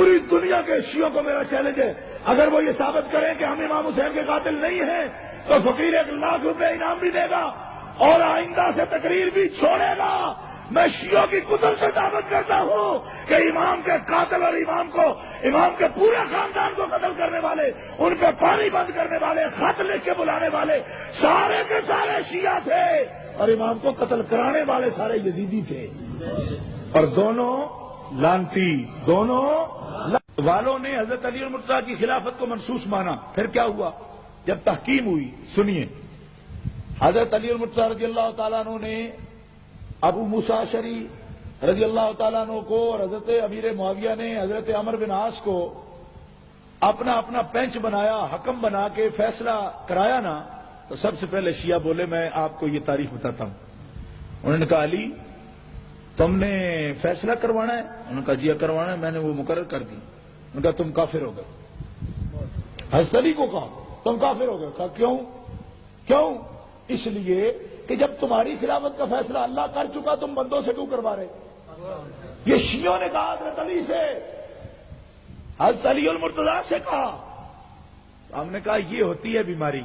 پوری دنیا کے شیعوں کو میرا چیلنج ہے، اگر وہ یہ ثابت کریں کہ ہم امام حسین کے قاتل نہیں ہیں تو فقیر 1,00,000 روپے انعام بھی دے گا اور آئندہ سے تقریر بھی چھوڑے گا۔ میں شیعوں کی قتل سے دعوت کرتا ہوں کہ امام کے قاتل اور امام کے پورے خاندان کو قتل کرنے والے، ان پہ پانی بند کرنے والے، خط لکھ کے بلانے والے سارے کے سارے شیعہ تھے، اور امام کو قتل کرانے والے سارے یزیدی تھے، اور دونوں لانتی والوں نے حضرت علی المرتضیٰ کی خلافت کو منسوخ مانا۔ پھر کیا ہوا جب تحکیم ہوئی؟ سنیے، حضرت علی المرتضیٰ رضی اللہ تعالیٰ عنہ نے ابو موسیٰ اشعری رضی اللہ تعالیٰ عنہ کو اور حضرت امیر معاویہ نے حضرت عمرو بن عاص کو اپنا اپنا پینچ بنایا، حکم بنا کے فیصلہ کرایا نا، تو سب سے پہلے شیعہ بولے میں آپ کو یہ تاریخ بتاتا ہوں۔ انہوں نے کہا علی تم نے فیصلہ کروانا ہے؟ انہوں نے کہا جی کروانا ہے، میں نے وہ مقرر کر دی۔ انہوں نے کہا تم کافر ہو گئے۔ حضرت علی کو کہا تم کافر ہو گئے۔ کہا کیوں؟ اس لیے کہ جب تمہاری خلافت کا فیصلہ اللہ کر چکا تم بندوں سے کیوں کروا رہے؟ یہ شیعوں نے کہا حضرت علی سے، حضرت علی المرتضیٰ سے کہا۔ ہم نے کہا یہ ہوتی ہے بیماری،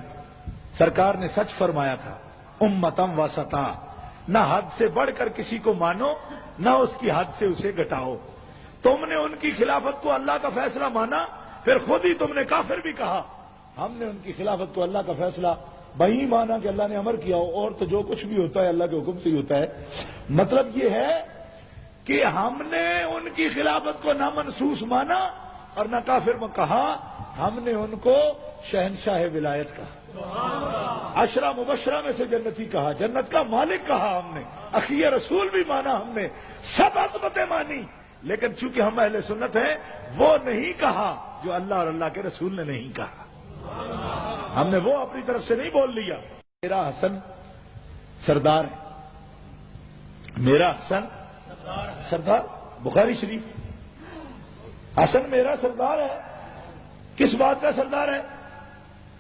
سرکار نے سچ فرمایا تھا امتم وسطا، نہ حد سے بڑھ کر کسی کو مانو نہ اس کی حد سے اسے گھٹاؤ۔ تم نے ان کی خلافت کو اللہ کا فیصلہ مانا، پھر خود ہی تم نے کافر بھی کہا۔ ہم نے ان کی خلافت کو اللہ کا فیصلہ وہی مانا کہ اللہ نے امر کیا ہو، اور تو جو کچھ بھی ہوتا ہے اللہ کے حکم سے ہی ہوتا ہے۔ مطلب یہ ہے کہ ہم نے ان کی خلافت کو نہ منسوخ مانا اور نہ کافر میں کہا، ہم نے ان کو شہنشاہ ولایت کہا، عشرہ مبشرہ میں سے جنتی کہا، جنت کا مالک کہا، ہم نے اخی رسول بھی مانا، ہم نے سب عظمتیں مانی، لیکن چونکہ ہم اہل سنت ہیں وہ نہیں کہا جو اللہ اور اللہ کے رسول نے نہیں کہا، ہم نے وہ اپنی طرف سے نہیں بول لیا۔ میرا حسن سردار ہے، میرا حسن سردار، بخاری شریف، حسن میرا سردار ہے۔ کس بات کا سردار ہے؟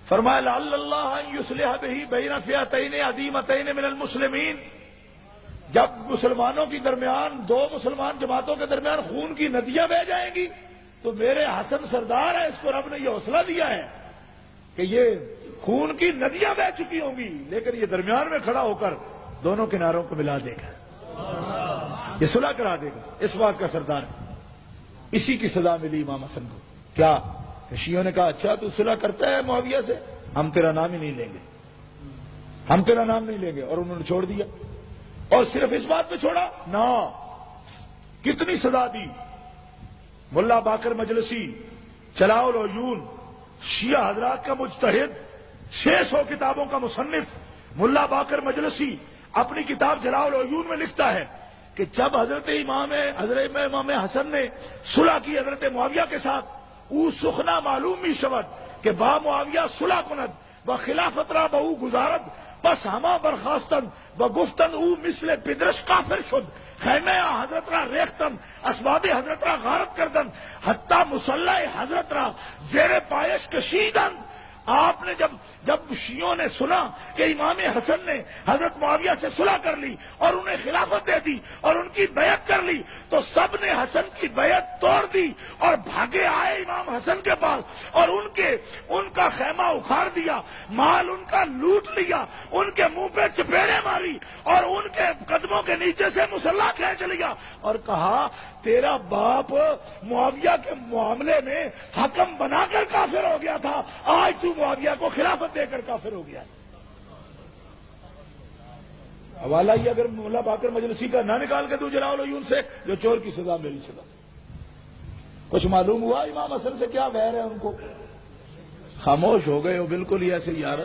فرمایا لعل اللہ ان یصلح بہ بین فئتین عظیمتین من المسلمین، جب مسلمانوں کے درمیان، دو مسلمان جماعتوں کے درمیان خون کی ندیاں بہہ جائیں گی تو میرے حسن سردار ہے، اس کو رب نے یہ حوصلہ دیا ہے کہ یہ خون کی ندیاں بہہ چکی ہوں گی لیکن یہ درمیان میں کھڑا ہو کر دونوں کناروں کو ملا دے گا، یہ صلح کرا دے گا، اس بات کا سردار ہے۔ اسی کی سزا ملی امام حسن کو، کیا؟ شیعوں نے کہا اچھا تو صلح کرتا ہے معاویہ سے، ہم تیرا نام ہی نہیں لیں گے، ہم تیرا نام نہیں لیں گے، اور انہوں نے چھوڑ دیا۔ اور صرف اس بات پہ چھوڑا نہ، کتنی سزا دی۔ ملا باقر مجلسی، چلاؤ العیون، شیعہ حضرات کا مجتہد، 600 کتابوں کا مصنف ملا باقر مجلسی اپنی کتاب جلاؤ العیون میں لکھتا ہے کہ جب حضرت امام حسن نے صلح کی حضرت معاویہ کے ساتھ، او سخنا معلومی شود کہ با معاویہ صلح کند و خلافت را بہو گزارد، بس ہما برخاستن و گفتن او مثل پدرش کافر شد، خیمہ حضرت را ریختن، اسباب حضرت را غارت کردن، حتی مسلح حضرت را زیر پایش کشیدن۔ آپ نے جب شیعوں نے سنا کہ امام حسن نے حضرت معاویہ سے صلح کر لی اور انہیں خلافت دے دی اور ان کی بیعت کر لی تو سب نے حسن کی بیعت توڑ دی اور بھاگے آئے امام حسن کے پاس، اور ان کا خیمہ اکھاڑ دیا، مال ان کا لوٹ لیا، ان کے منہ پہ چپیڑے ماری اور ان کے قدموں کے نیچے سے مسلح کھینچ لیا اور کہا تیرا باپ معاویہ کے معاملے میں حکم بنا کر کافر ہو گیا تھا، آج تو معاویہ کو خلافت دے کر کافر ہو گیا۔ حوالہ یہ اگر مولا باقر مجلسی کا نہ نکال کے تو جلاؤ العیون سے، جو چور کی سزا میری سزا۔ کچھ معلوم ہوا امام حسن سے کیا ویر ہے ان کو؟ خاموش ہو گئے ہو بالکل ہی ایسے یار۔